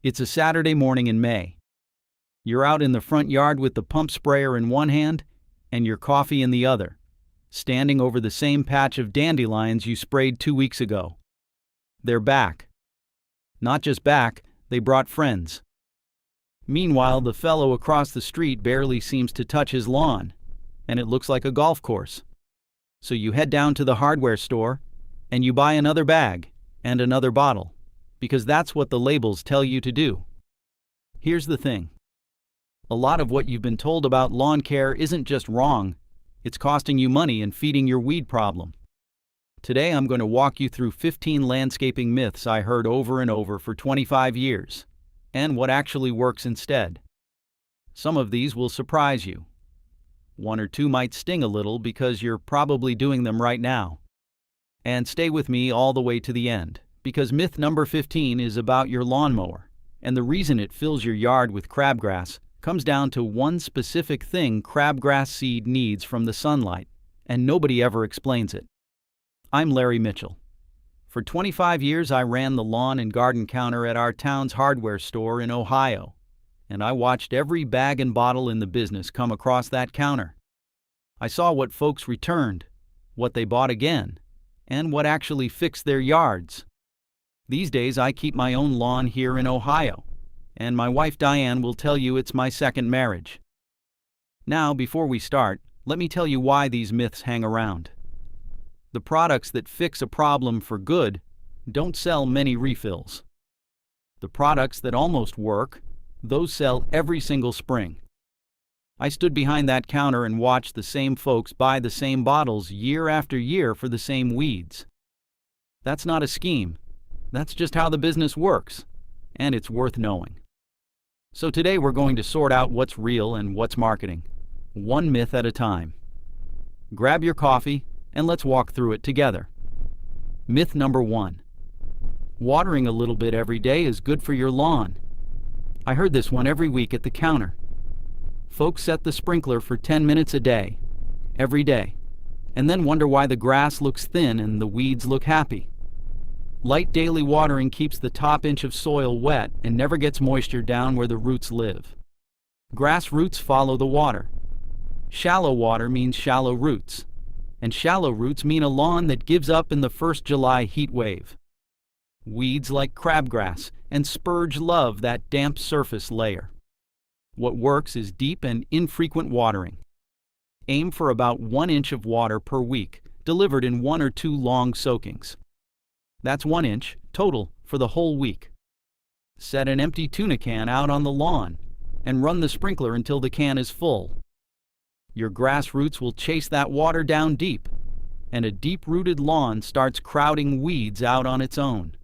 It's a Saturday morning in May. You're out in the front yard with the pump sprayer in one hand and your coffee in the other, standing over the same patch of dandelions you sprayed 2 weeks ago. They're back. Not just back, they brought friends. Meanwhile, the fellow across the street barely seems to touch his lawn, and it looks like a golf course. So you head down to the hardware store, and you buy another bag and another bottle, because that's what the labels tell you to do. Here's the thing. A lot of what you've been told about lawn care isn't just wrong, it's costing you money and feeding your weed problem. Today I'm going to walk you through 15 landscaping myths I heard over and over for 25 years, and what actually works instead. Some of these will surprise you. One or two might sting a little because you're probably doing them right now. And stay with me all the way to the end, because myth number 15 is about your lawnmower, and the reason it fills your yard with crabgrass comes down to one specific thing crabgrass seed needs from the sunlight, and nobody ever explains it. I'm Larry Mitchell. For 25 years I ran the lawn and garden counter at our town's hardware store in Ohio, and I watched every bag and bottle in the business come across that counter. I saw what folks returned, what they bought again, and what actually fixed their yards. These days I keep my own lawn here in Ohio, and my wife Diane will tell you it's my second marriage. Now, before we start, let me tell you why these myths hang around. The products that fix a problem for good don't sell many refills. The products that almost work, those sell every single spring. I stood behind that counter and watched the same folks buy the same bottles year after year for the same weeds. That's not a scheme. That's just how the business works, and it's worth knowing. So today we're going to sort out what's real and what's marketing, one myth at a time. Grab your coffee, and let's walk through it together. Myth number 1. Watering a little bit every day is good for your lawn. I heard this one every week at the counter. Folks set the sprinkler for 10 minutes a day, every day, and then wonder why the grass looks thin and the weeds look happy. Light daily watering keeps the top inch of soil wet and never gets moisture down where the roots live. Grass roots follow the water. Shallow water means shallow roots, and shallow roots mean a lawn that gives up in the first July heat wave. Weeds like crabgrass and spurge love that damp surface layer. What works is deep and infrequent watering. Aim for about 1 inch of water per week, delivered in 1 or 2 long soakings. That's 1 inch, total, for the whole week. Set an empty tuna can out on the lawn and run the sprinkler until the can is full. Your grass roots will chase that water down deep, and a deep-rooted lawn starts crowding weeds out on its own.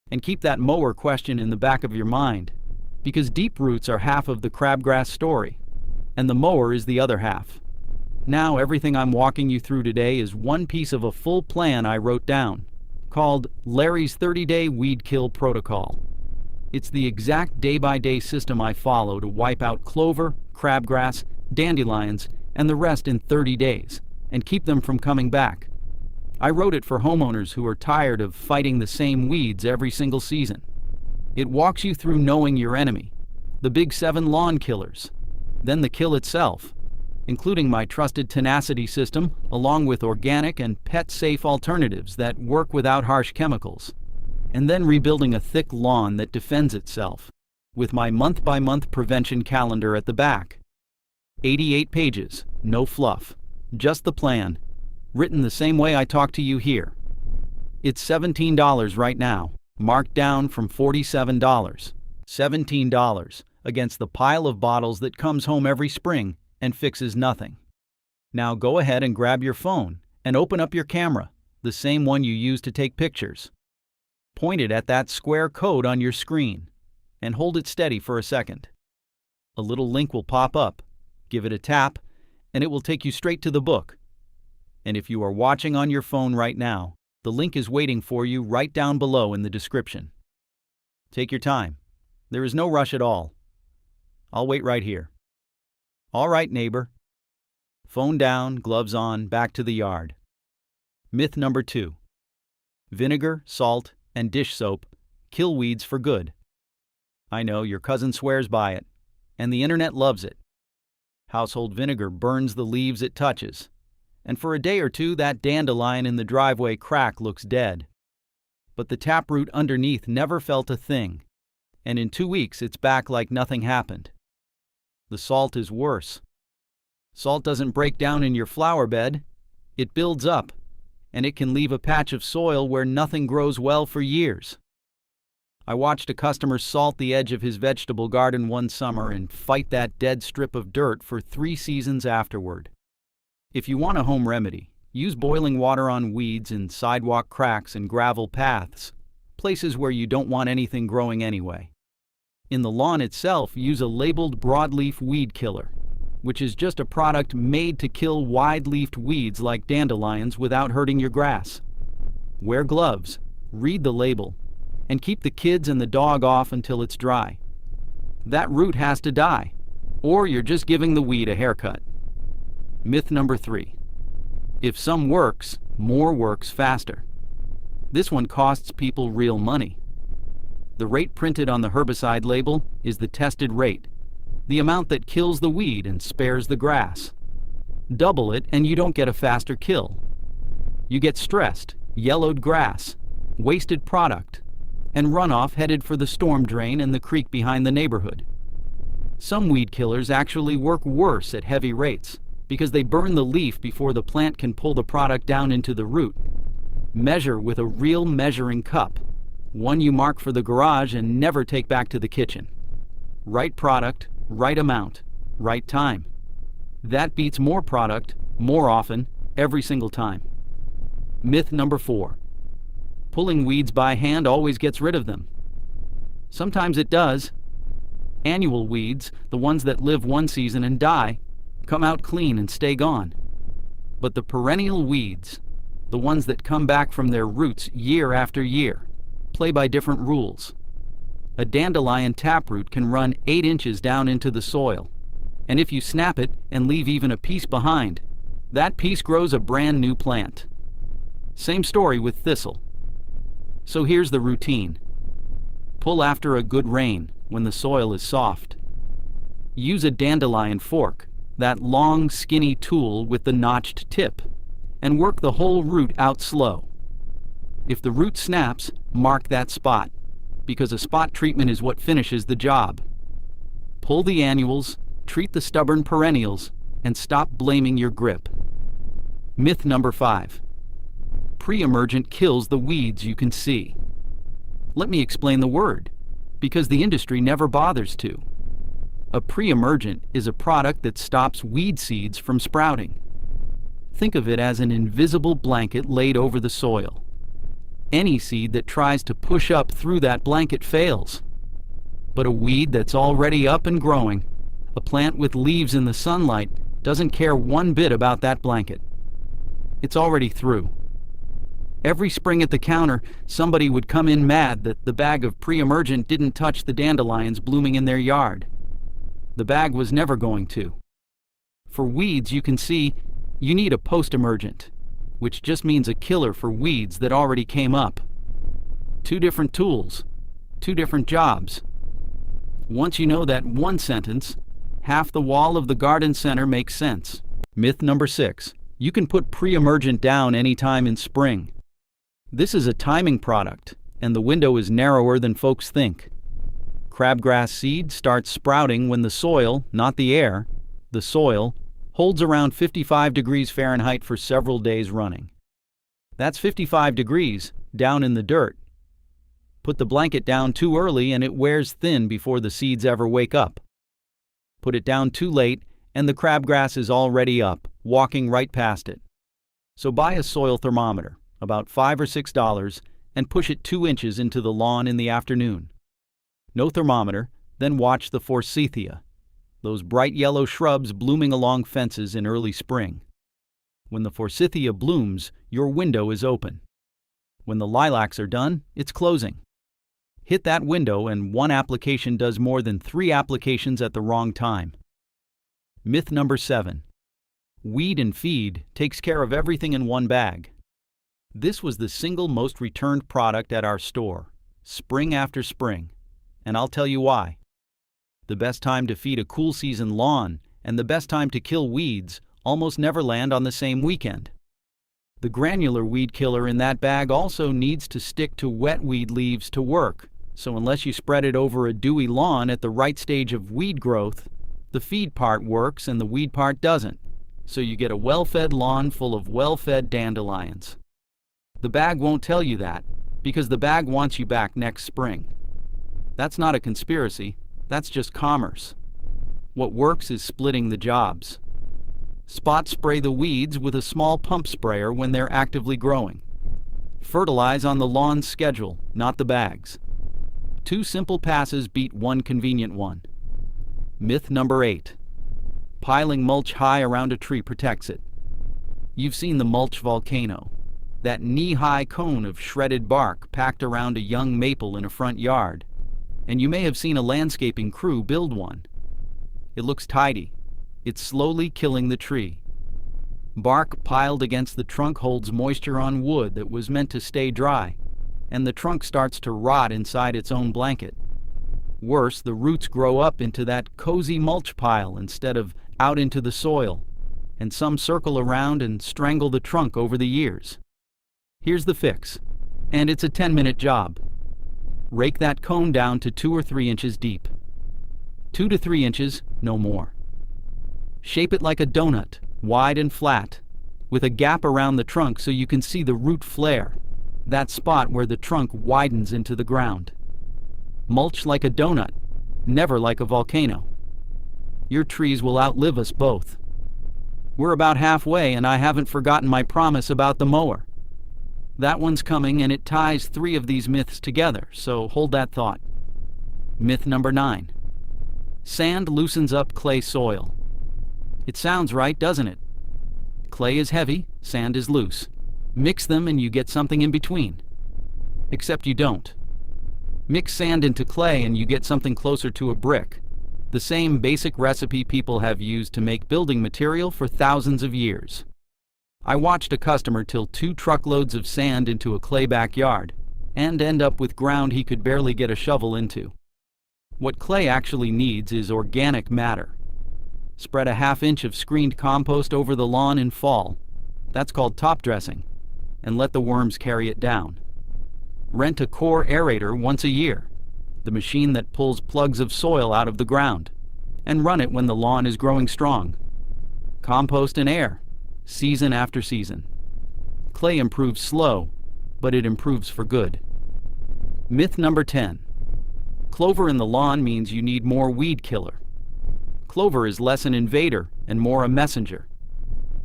And keep that mower question in the back of your mind, because deep roots are half of the crabgrass story, and the mower is the other half. Now everything I'm walking you through today is one piece of a full plan I wrote down, called Larry's 30-Day Weed Kill Protocol. It's the exact day-by-day system I follow to wipe out clover, crabgrass, dandelions, and the rest in 30 days, and keep them from coming back. I wrote it for homeowners who are tired of fighting the same weeds every single season. It walks you through knowing your enemy, the big 7 lawn killers, then the kill itself, including my trusted tenacity system, along with organic and pet-safe alternatives that work without harsh chemicals, and then rebuilding a thick lawn that defends itself, with my month-by-month prevention calendar at the back. 88 pages, no fluff, just the plan, written the same way I talk to you here. It's $17 right now, marked down from $47. $17 against the pile of bottles that comes home every spring and fixes nothing. Now go ahead and grab your phone and open up your camera, the same one you use to take pictures. Point it at that square code on your screen and hold it steady for a second. A little link will pop up. Give it a tap, and it will take you straight to the book. And if you are watching on your phone right now, the link is waiting for you right down below in the description. Take your time. There is no rush at all. I'll wait right here. All right, neighbor. Phone down, gloves on, back to the yard. Myth number 2. Vinegar, salt, and dish soap kill weeds for good. I know, your cousin swears by it, and the internet loves it. Household vinegar burns the leaves it touches, and for a day or two that dandelion in the driveway crack looks dead. But the taproot underneath never felt a thing, and in 2 weeks it's back like nothing happened. The salt is worse. Salt doesn't break down in your flower bed. It builds up, and it can leave a patch of soil where nothing grows well for years. I watched a customer salt the edge of his vegetable garden one summer and fight that dead strip of dirt for 3 seasons afterward. If you want a home remedy, use boiling water on weeds in sidewalk cracks and gravel paths, places where you don't want anything growing anyway. In the lawn itself, use a labeled broadleaf weed killer, which is just a product made to kill wide-leafed weeds like dandelions without hurting your grass. Wear gloves, read the label, and keep the kids and the dog off until it's dry. That root has to die, or you're just giving the weed a haircut. Myth number 3. If some works, more works faster. This one costs people real money. The rate printed on the herbicide label is the tested rate, the amount that kills the weed and spares the grass. Double it and you don't get a faster kill. You get stressed, yellowed grass, wasted product, and runoff headed for the storm drain and the creek behind the neighborhood. Some weed killers actually work worse at heavy rates because they burn the leaf before the plant can pull the product down into the root. Measure with a real measuring cup, one you mark for the garage and never take back to the kitchen. Right product, right amount, right time. That beats more product, more often, every single time. Myth number 4. Pulling weeds by hand always gets rid of them. Sometimes it does. Annual weeds, the ones that live one season and die, come out clean and stay gone. But the perennial weeds, the ones that come back from their roots year after year, play by different rules. A dandelion taproot can run 8 inches down into the soil, and if you snap it and leave even a piece behind, that piece grows a brand new plant. Same story with thistle. So here's the routine. Pull after a good rain when the soil is soft. Use a dandelion fork, that long, skinny tool with the notched tip, and work the whole root out slow. If the root snaps, mark that spot, because a spot treatment is what finishes the job. Pull the annuals, treat the stubborn perennials, and stop blaming your grip. Myth number 5. Pre-emergent kills the weeds you can see. Let me explain the word, because the industry never bothers to. A pre-emergent is a product that stops weed seeds from sprouting. Think of it as an invisible blanket laid over the soil. Any seed that tries to push up through that blanket fails. But a weed that's already up and growing, a plant with leaves in the sunlight, doesn't care one bit about that blanket. It's already through. Every spring at the counter, somebody would come in mad that the bag of pre-emergent didn't touch the dandelions blooming in their yard. The bag was never going to. For weeds you can see, you need a post-emergent, which just means a killer for weeds that already came up. 2 different tools, 2 different jobs. Once you know that one sentence, half the wall of the garden center makes sense. Myth number 6. You can put pre-emergent down anytime in spring. This is a timing product, and the window is narrower than folks think. Crabgrass seed starts sprouting when the soil, not the air, the soil, holds around 55 degrees Fahrenheit for several days running. That's 55 degrees, down in the dirt. Put the blanket down too early and it wears thin before the seeds ever wake up. Put it down too late and the crabgrass is already up, walking right past it. So buy a soil thermometer, about $5 or $6, and push it 2 inches into the lawn in the afternoon. No thermometer, then watch the forsythia, those bright yellow shrubs blooming along fences in early spring. When the forsythia blooms, your window is open. When the lilacs are done, it's closing. Hit that window and one application does more than 3 applications at the wrong time. Myth number 7. Weed and feed takes care of everything in one bag. This was the single most returned product at our store, spring after spring, and I'll tell you why. The best time to feed a cool season lawn and the best time to kill weeds almost never land on the same weekend. The granular weed killer in that bag also needs to stick to wet weed leaves to work, so unless you spread it over a dewy lawn at the right stage of weed growth, the feed part works and the weed part doesn't, so you get a well-fed lawn full of well-fed dandelions. The bag won't tell you that, because the bag wants you back next spring. That's not a conspiracy, that's just commerce. What works is splitting the jobs. Spot spray the weeds with a small pump sprayer when they're actively growing. Fertilize on the lawn's schedule, not the bags. 2 simple passes beat 1 convenient one. Myth number 8. Piling mulch high around a tree protects it. You've seen the mulch volcano, that knee-high cone of shredded bark packed around a young maple in a front yard, and you may have seen a landscaping crew build one. It looks tidy. It's slowly killing the tree. Bark piled against the trunk holds moisture on wood that was meant to stay dry, and the trunk starts to rot inside its own blanket. Worse, the roots grow up into that cozy mulch pile instead of out into the soil, and some circle around and strangle the trunk over the years. Here's the fix, and it's a 10-minute job. Rake that cone down to 2 or 3 inches deep. 2 to 3 inches, no more. Shape it like a donut, wide and flat, with a gap around the trunk so you can see the root flare, that spot where the trunk widens into the ground. Mulch like a donut, never like a volcano. Your trees will outlive us both. We're about halfway and I haven't forgotten my promise about the mower. That one's coming and it ties 3 of these myths together, so hold that thought. Myth number 9. Sand loosens up clay soil. It sounds right, doesn't it? Clay is heavy, sand is loose. Mix them and you get something in between. Except you don't. Mix sand into clay and you get something closer to a brick. The same basic recipe people have used to make building material for thousands of years. I watched a customer till 2 truckloads of sand into a clay backyard, and end up with ground he could barely get a shovel into. What clay actually needs is organic matter. Spread a ½ inch of screened compost over the lawn in fall. That's called top dressing, and let the worms carry it down. Rent a core aerator once a year, the machine that pulls plugs of soil out of the ground, and run it when the lawn is growing strong. Compost and air, season after season. Clay improves slow, but it improves for good. Myth number 10. Clover in the lawn means you need more weed killer. Clover is less an invader and more a messenger.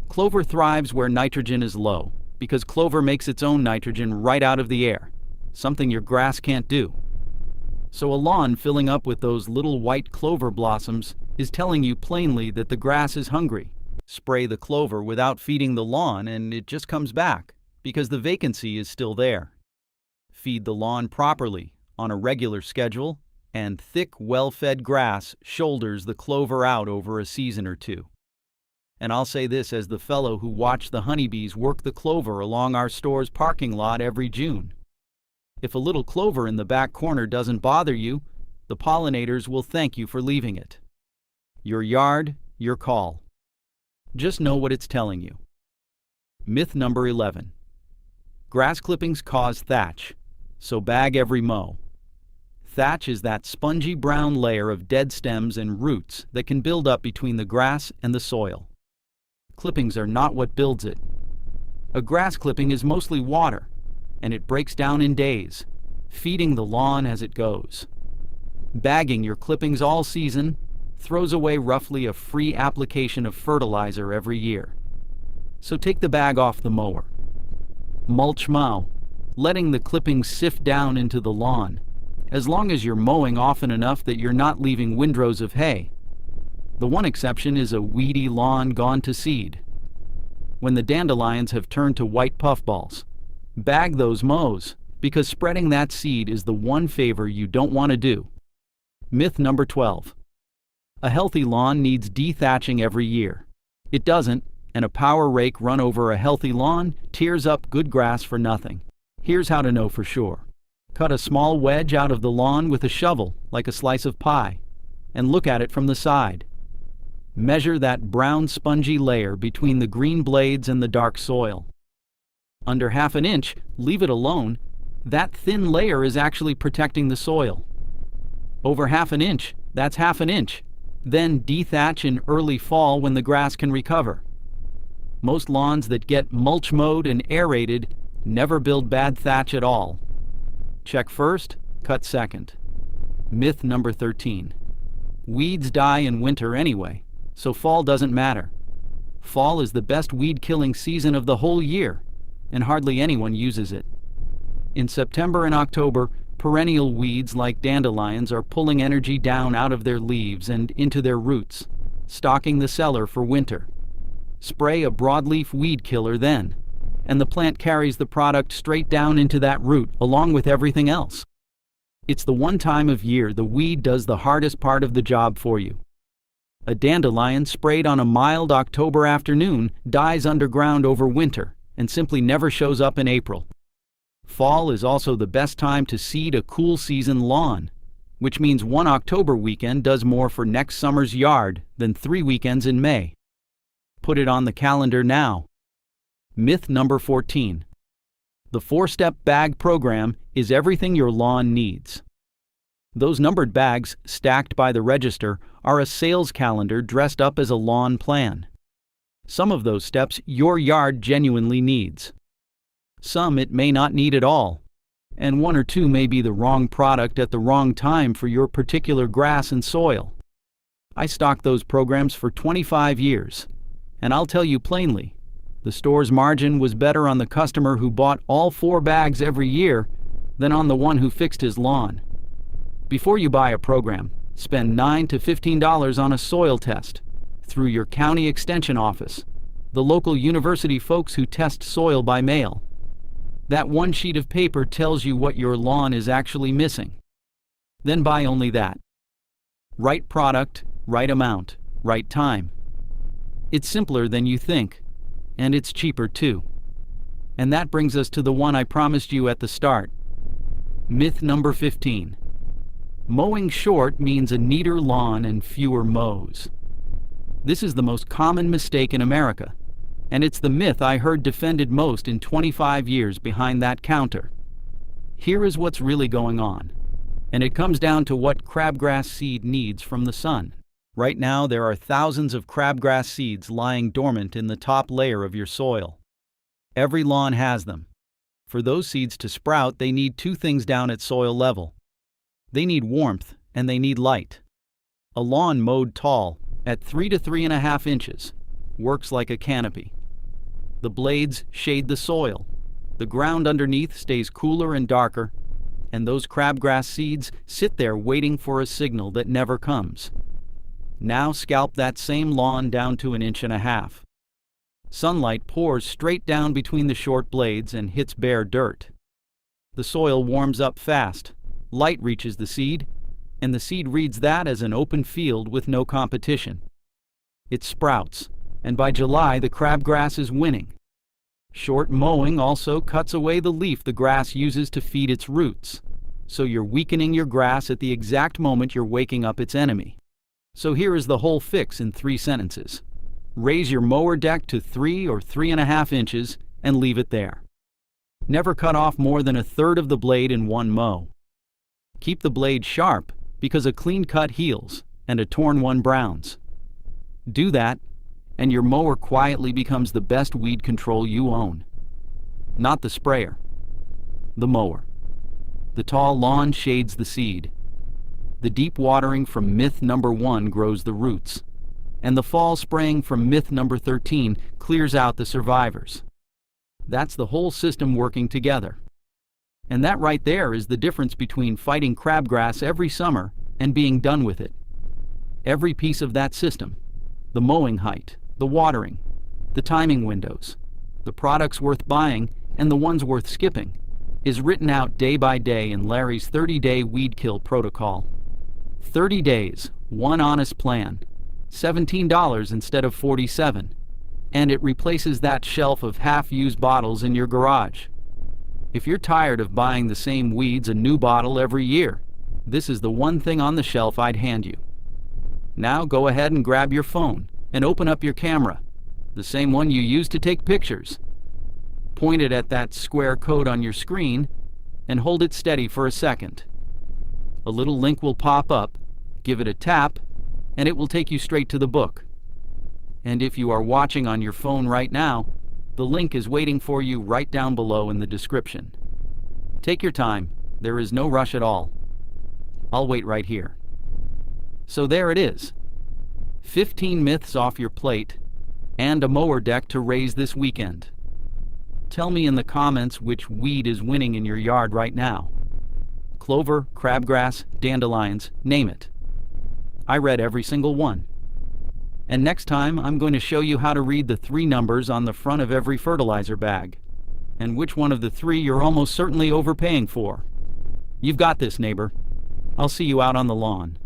Clover thrives where nitrogen is low, because clover makes its own nitrogen right out of the air, something your grass can't do. So a lawn filling up with those little white clover blossoms is telling you plainly that the grass is hungry. Spray the clover without feeding the lawn and it just comes back, because the vacancy is still there. Feed the lawn properly, on a regular schedule, and thick, well-fed grass shoulders the clover out over a season or 2. And I'll say this as the fellow who watched the honeybees work the clover along our store's parking lot every June. If a little clover in the back corner doesn't bother you, the pollinators will thank you for leaving it. Your yard, your call. Just know what it's telling you. Myth number 11. Grass clippings cause thatch, so bag every mow. Thatch is that spongy brown layer of dead stems and roots that can build up between the grass and the soil. Clippings are not what builds it. A grass clipping is mostly water, and it breaks down in days, feeding the lawn as it goes. Bagging your clippings all season throws away roughly a free application of fertilizer every year. So take the bag off the mower. Mulch mow, letting the clippings sift down into the lawn, as long as you're mowing often enough that you're not leaving windrows of hay. The one exception is a weedy lawn gone to seed. When the dandelions have turned to white puffballs, bag those mows, because spreading that seed is the one favor you don't want to do. Myth number 12. A healthy lawn needs dethatching every year. It doesn't, and a power rake run over a healthy lawn tears up good grass for nothing. Here's how to know for sure. Cut a small wedge out of the lawn with a shovel, like a slice of pie, and look at it from the side. Measure that brown spongy layer between the green blades and the dark soil. Under half an inch, leave it alone. That thin layer is actually protecting the soil. Over half an inch, that's half an inch. Then dethatch in early fall when the grass can recover. Most lawns that get mulch mowed and aerated never build bad thatch at all. Check first, cut second. Myth number 13. Weeds die in winter anyway, so fall doesn't matter. Fall is the best weed-killing season of the whole year, and hardly anyone uses it. In September and October, perennial weeds like dandelions are pulling energy down out of their leaves and into their roots, stocking the cellar for winter. Spray a broadleaf weed killer then, and the plant carries the product straight down into that root along with everything else. It's the one time of year the weed does the hardest part of the job for you. A dandelion sprayed on a mild October afternoon dies underground over winter and simply never shows up in April. Fall is also the best time to seed a cool season lawn, which means one October weekend does more for next summer's yard than 3 weekends in May. Put it on the calendar now. Myth number 14. The 4-step bag program is everything your lawn needs. Those numbered bags, stacked by the register, are a sales calendar dressed up as a lawn plan. Some of those steps your yard genuinely needs. Some it may not need at all, and 1 or 2 may be the wrong product at the wrong time for your particular grass and soil. I stocked those programs for 25 years, and I'll tell you plainly, the store's margin was better on the customer who bought all 4 bags every year than on the one who fixed his lawn. Before you buy a program, spend $9 to $15 on a soil test through your county extension office, the local university folks who test soil by mail. That one sheet of paper tells you what your lawn is actually missing. Then buy only that. Right product, right amount, right time. It's simpler than you think, and it's cheaper too. And that brings us to the one I promised you at the start. Myth number 15. Mowing short means a neater lawn and fewer mows. This is the most common mistake in America, and it's the myth I heard defended most in 25 years behind that counter. Here is what's really going on, and it comes down to what crabgrass seed needs from the sun. Right now, there are thousands of crabgrass seeds lying dormant in the top layer of your soil. Every lawn has them. For those seeds to sprout, they need 2 things down at soil level. They need warmth and they need light. A lawn mowed tall, at 3 to 3.5 inches, works like a canopy. The blades shade the soil. The ground underneath stays cooler and darker, and those crabgrass seeds sit there waiting for a signal that never comes. Now scalp that same lawn down to 1.5 inches. Sunlight pours straight down between the short blades and hits bare dirt. The soil warms up fast. Light reaches the seed, and the seed reads that as an open field with no competition. It sprouts, and by July the crabgrass is winning. Short mowing also cuts away the leaf the grass uses to feed its roots, so you're weakening your grass at the exact moment you're waking up its enemy. So here is the whole fix in 3 sentences. Raise your mower deck to 3 or 3.5 inches and leave it there. Never cut off more than 1/3 of the blade in one mow. Keep the blade sharp because a clean cut heals and a torn one browns. Do that, and your mower quietly becomes the best weed control you own. Not the sprayer, the mower. The tall lawn shades the seed. The deep watering from myth number 1 grows the roots, and the fall spraying from myth number 13 clears out the survivors. That's the whole system working together. And that right there is the difference between fighting crabgrass every summer and being done with it. Every piece of that system, the mowing height, the watering, the timing windows, the products worth buying and the ones worth skipping, is written out day by day in Larry's 30-day weed kill protocol. 30 days, one honest plan, $17 instead of $47, and it replaces that shelf of half-used bottles in your garage. If you're tired of buying the same weeds a new bottle every year, this is the one thing on the shelf I'd hand you. Now go ahead and grab your phone and open up your camera, the same one you use to take pictures. Point it at that square code on your screen and hold it steady for a second. A little link will pop up, give it a tap, and it will take you straight to the book. And if you are watching on your phone right now, the link is waiting for you right down below in the description. Take your time, there is no rush at all. I'll wait right here. So there it is. 15 myths off your plate, and a mower deck to raise this weekend. Tell me in the comments which weed is winning in your yard right now. Clover, crabgrass, dandelions, name it. I read every single one. And next time I'm going to show you how to read the 3 numbers on the front of every fertilizer bag, and which one of the 3 you're almost certainly overpaying for. You've got this, neighbor. I'll see you out on the lawn.